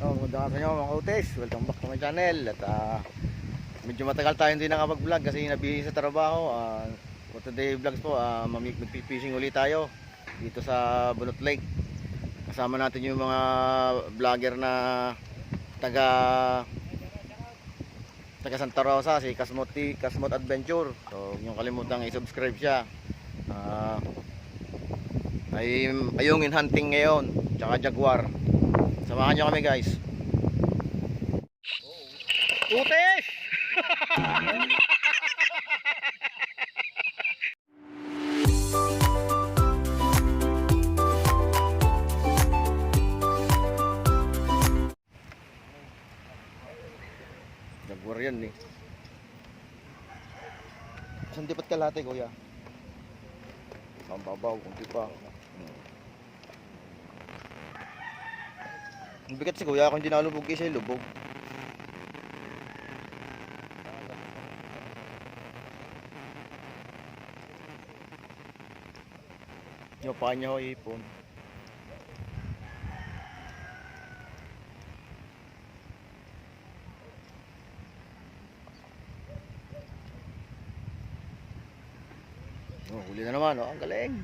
Magandang araw sa inyo mga kautes. Welcome back to my channel. At medyo matagal tayo hindi nakapag-vlog kasi nabihis sa trabaho. For today vlogs po, magpipishing ulit tayo dito sa Bunot Lake. Kasama natin yung mga vlogger na taga Santa Rosa, si Kasmot Adventure. So huwag niyong kalimutang i-subscribe siya. Ay ayungin hunting ngayon, tsaka jaguar. Samahan nyo kami guys. Utes! Jaguar yan eh. Saan dipat kalate kuya? Ang babaw, kunti pa. Ang bigat si kuya, kung hindi nakalubog isa yung lubog. Yung paa niya ho ipon. Oh, huli na naman, oh, ang galing.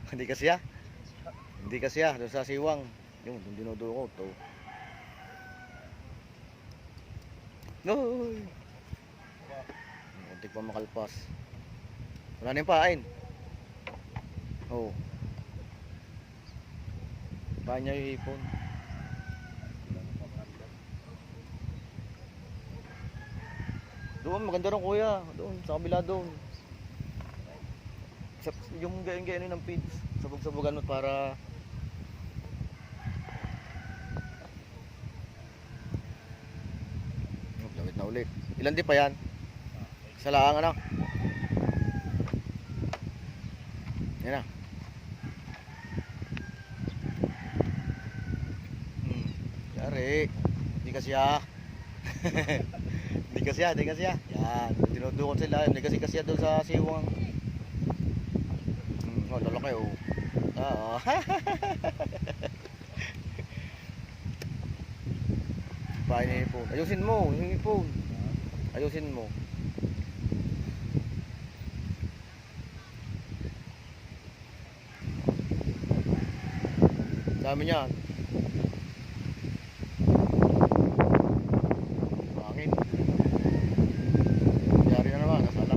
Hindi kasi ah. Hindi kasi ah, doon sa siwang. Yung dinudukot to. Noy. Muntik pa makalpas. Wala na yung pain. Oh. Paan niya yung hipon. Doon, maganda rin kuya. Doon, sa kabila doon. Yung gayon-gayon ng feeds. Sabog-sabogan mo para lawit na ulit. Ilan di pa yan? Isa lang ano? Yan na. Yari. Hindi kasi ah. Hindi kasi ah, hindi kasi ah. Yan. Dinudukot sila. Hindi kasi doon sa siwang. Oh, lalaki oh. Oo. Pain na ipon. Ayusin mo, yung ipon. Ayusin mo. Dami niyan. Pangin. Yari na naman, nasala.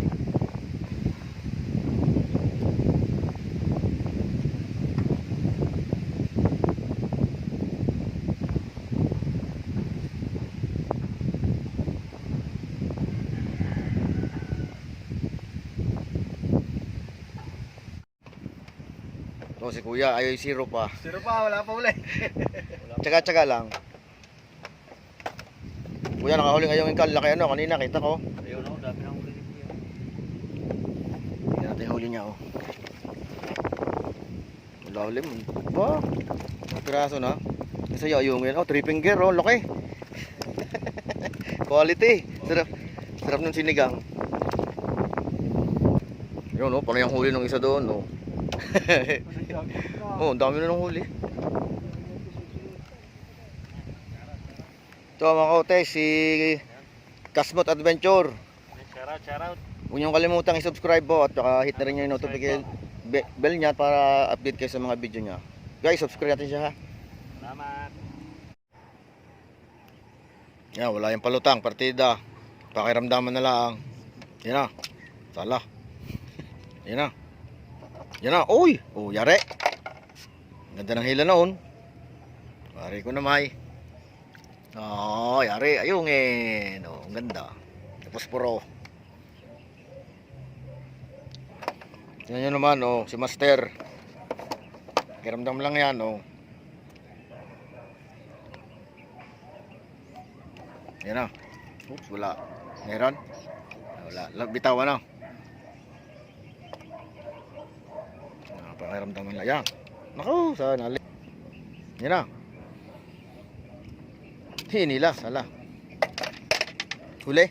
Oh, si kuya, ayaw yung zero pa. Sino pa? Wala pa uli. Tsaga-tsaga lang. Kuya, nakahuling ayaw yung laki ano, kanina kita ko. Ayun ako, dami ng uli. Tingnan natin yung huli niya oh. Malalim. Ba? Ang piraso na. Kasi ayungin. Oh, 3 finger oh, laki. Quality. Sarap. Sarap ng sinigang. Yun oh, paano yung huli ng isa doon oh. Oh, dami na ng huli. Ito mga kaute, si Kasmot Adventure. Shout out. Huwag niyong kalimutang i-subscribe po at hit na rin yung notification bell niya para update kayo sa mga video niya. Guys, subscribe natin siya ha. Salamat. Yan, wala yung palutang, partida. Pakiramdaman na lang. Yan na. Sala. Yan na. Yan na. Uy! Oh, yari. Ganda ng hila noon. Pari ko na may. Oh, yari. Ayungin. Oh, ang ganda. Tapos puro. Yan yun naman, oh. Si Master. Pakiramdam lang yan, oh. Yan na. Oops, wala. Meron? Wala. Bitawan na. Pakiramdaman lang. Yan. Naku, saan ali. Yan na. Hinila, sala. Huli.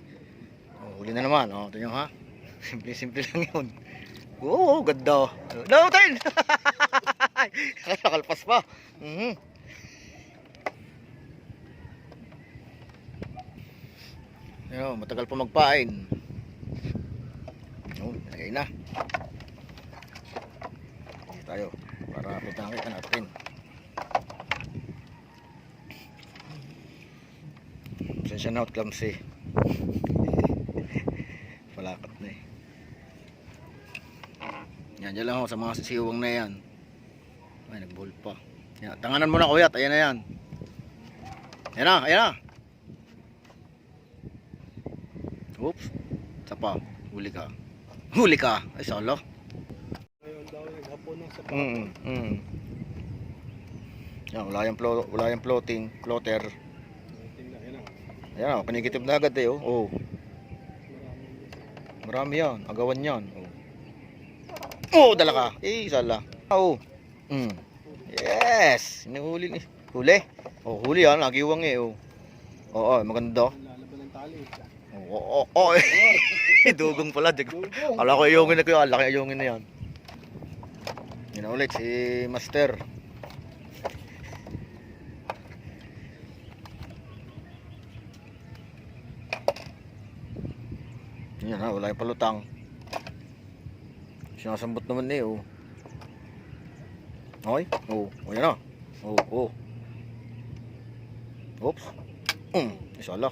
Oh, huli na naman. Oh, ito nyo ha. Simple lang yun. Oo, ganda. Nautin! Nakalpas pa. Ayun, matagal pa magpain. Oh, lagay na. Dito tayo para kita natin. Pasensya na, clumsy. Palakat na eh. Yan, dyan lang ako sa mga sisiwang na yan. Ay, nagbol pa. Yan, tanganan mo na kuyat, ayan na yan. Ayan na, ayan na. Oops. Isa pa, huli ka. Huli ka. Ay, salo. Ngayon daw naghapon ng sa Yan, wala yung floating, floater. tingnan yan. Ayan, panikitib na agad eh, oh. Oh. Marami yan, agawan yan. Oh, dala ka. Eh, sala. Oh. Yes, hinihuli ni. Huli. Oh, huli yan, nagiwang eh, oh. Oo, maganda. Lalaban ng tali. Oo, oo. Dugong pala. Ala ko ayungin na ko, laki ayungin na yan. Yun na ulit si Master. Yan na, wala yung palutang. Sinasambot naman eh, oh. Okay? Oh, ayan na. Oh, oh. Oops. Isala.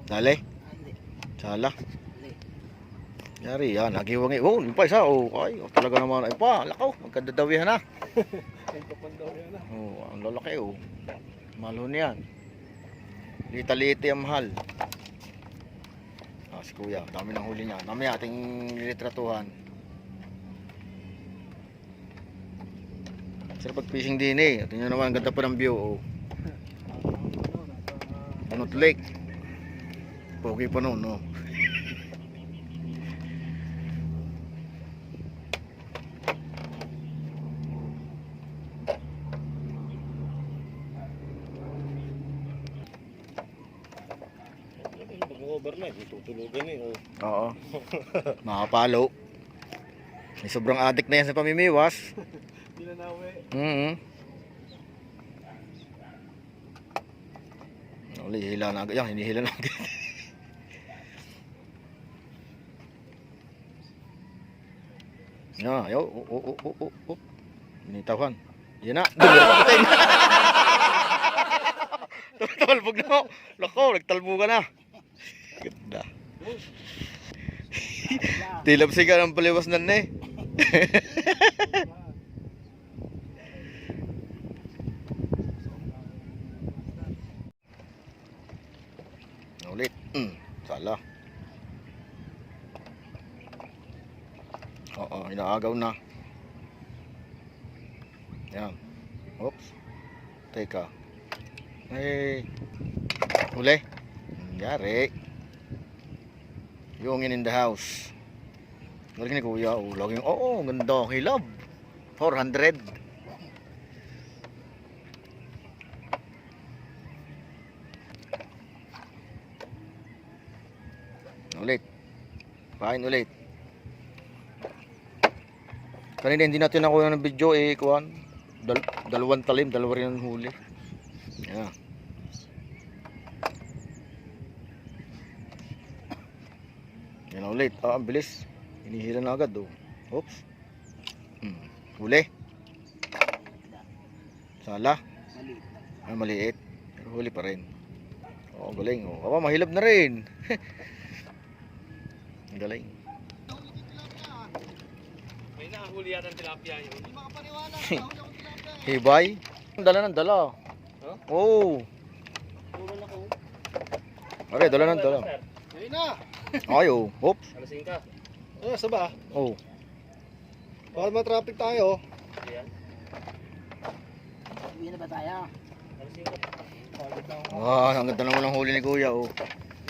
Dali. Sala. Yari yan, nagiwang eh. Oh, yung pa isa. Oh, ay, oh, talaga naman. Ay pa, lakaw. Magkadadawihan na. Ay kapandaw yan na. Oh, ang lalaki oh. Mahal niyan. Lita-liti ang mahal. Ah, si kuya, dami ng huli niya. Mamaya ating lilitratuhan. Sarap pag fishing din eh. Tingnan naman, ang ganda pa ng view oh. Punot Lake. Pogi pa noon, no. Mag-overnight, tutulugan eh. Oh. Oo. Makapalo. May sobrang addict na yan sa pamimiwas. Hindi na nawe. Uli, hila na agad. Yan, hinihila na agad. Yan, ayaw. Binitawan. Yan na. Dumating. Tumalbog na. Lako, nagtalbo ka na. Ganda. Tilapsi ka ng paliwas na eh. Ulit. Sala. Oo, inaagaw na. Yan. Oops. Teka. Hey. Uli. Yari. Yung in the house. Galing ni kuya. Oh, laging, oo, ganda. Hilab. 400. Ulit. Pain ulit. Kanina hindi natin nakuha ng video eh. Kuhan. Dalawang talim. Dalawa rin ang huli. Yan. Yan na ulit. Ah, ang bilis. Hinihila na agad oh. Oops. Huli. Sala. Ah, maliit. Pero huli pa rin. Oh, galing oh. Aba, mahilab na rin. Galing. May nahuli yata ng tilapia yun. Hindi makapaniwala. Hibay. Dala ng dala. Huh? Oh. Puro na ko. Are, dala ng dala. Ayun na. Ay oh. Oops. Alasing ka. Ano, saba? Oh. Baka ma-traffic tayo. Ayan. Uwi na ba tayo? Alasing ka. Ah, ang ganda naman ng huli ni kuya oh.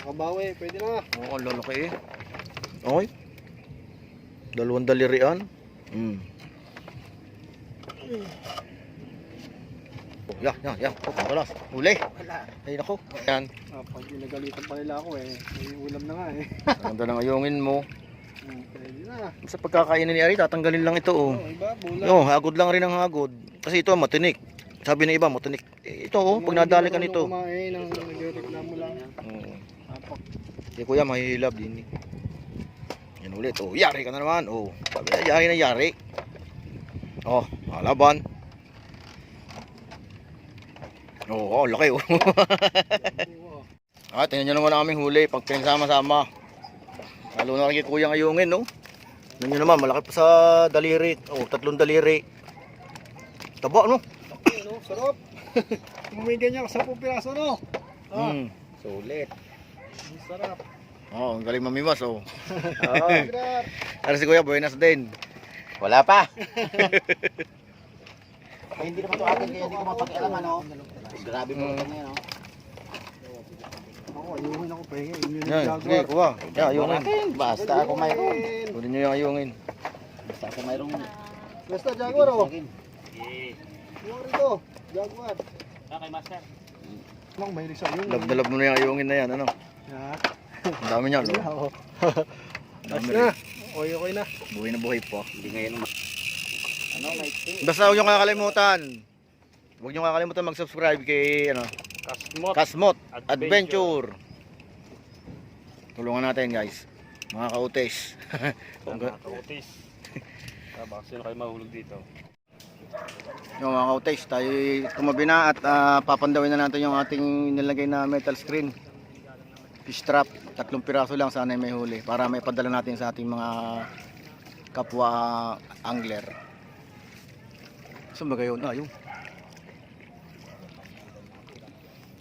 Nakabawi, pwede na. Oo, ang lalaki eh. Okay. Dalawang dalirian. Yan. Oh, pangkalas. Huli. Ay, nako. Yan. Pag ginagalitan pa nila ako may ulam na nga Ang ganda ng ayungin mo. Pwede na. Sa pagkakainin ni Ari, tatanggalin lang ito, oh. Iba, bulan. Yo, hagod lang rin ang hagod. Kasi ito, matinik. Sabi ng iba, matinik. Ito, oh, pag nadali ka nito. Kumain ng nagreklamo lang. Apak. Si kuya, mahihilab din. Yan ulit, oh. Yari ka na naman, oh. Sabi na, yari na yari. Oh, malaban. Oh, laki, oh. Tingnan nyo naman ang aming huli. Pag pinagsama-sama. Lalo na kay kuya ngayungin, no? Tingnan nyo naman, malaki pa sa daliri. Oh, 3 daliri. Taba, no? Sarap. May ganyan ka 10 piraso, no? Sulit. Ang sarap. Oh, ang galing mamimas, oh. Sarap. Pero si kuya, buenas din. Wala pa. Ay, hindi naman ito akin kaya hindi ko mapag-alaman, no? Grabe mo ito ngayon, no? Ako, ayungin ako pahingi. Yun yung Yan, sige, jaguar. kuha. Yan, ayungin. Akin, basta ako mayroon. Kunin nyo yung ayungin. Basta ako mayroon. Basta jaguar, oh. Akin. Yung rito, jaguar. Okay, master. Mang mahilig sa ayungin. Love na love mo na yung ayungin na yan, ano? Yan. Ang dami niya, no? Oo. Ang Basta dami na. rin. Okay na. Buhay na buhay po. Hindi ngayon. Ano, may tea? Basta huwag nyo kakalimutan. Huwag nyo kakalimutan mag-subscribe kay, ano, Kasmot. Kasmot Adventure. Tulungan natin, guys. Mga kautes. Kautis. Baka sino kayo mahulog dito. Yung mga kautes, tayo tumabi na at papandawin na natin yung ating nilagay na metal screen. Fish trap. 3 piraso lang, sana may huli. Para may padala natin sa ating mga kapwa angler. Saan ba kayo? Yung.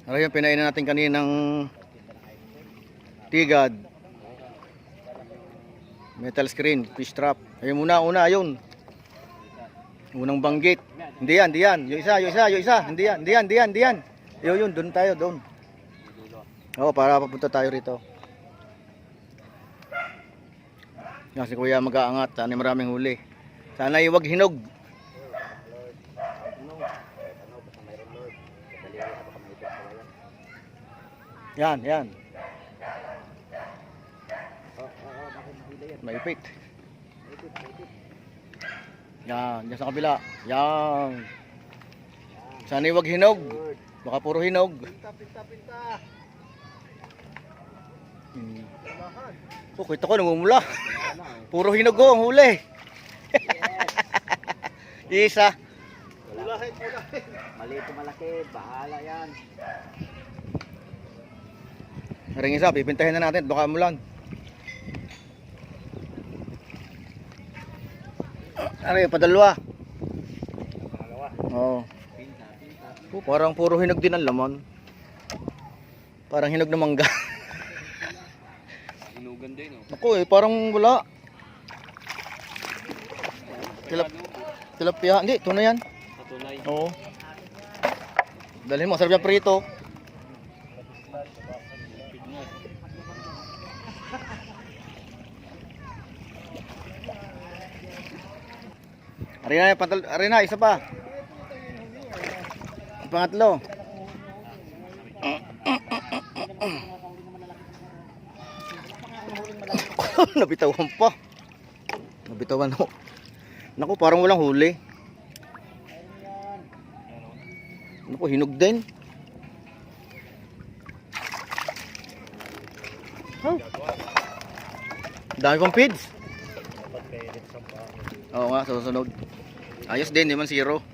Ano yung pinainan natin kaninang tigad. Metal screen, fish trap. Ayun muna, ayun. Unang banggit. Hindi yan. Yung isa. Hindi yan. Yun, doon tayo, doon. Oo, para papunta tayo rito. Yan, si kuya mag-aangat. Sana maraming huli. Sana iwag hinog. Yan. Maipit. Yan, dyan sa kabila. Yan. Sana iwag hinog. Baka puro hinog. Pinta. Oh, kita ko namumula. Puro hinog ko ang huli. Isa. Ulahit. Maliit o malaki, bahala yan. Ring isa, pipintahin na natin. Baka mulan. Aray, padalwa. Oo. Oh, parang puro hinog din ang laman. Parang hinog na mangga. Hinugan din, oh. Ako parang wala. Tilapia. Hindi, tuna yan. Patunay. Oo. Dalhin mo, sarap yan prito. Arena, isa pa. Pangatlo. Nabitawan pa. Nabitawan ako. Naku, parang walang huli. Naku, hinog din. Oh. Dami pang feeds. Oo nga, susunod. Ayos din, di man zero.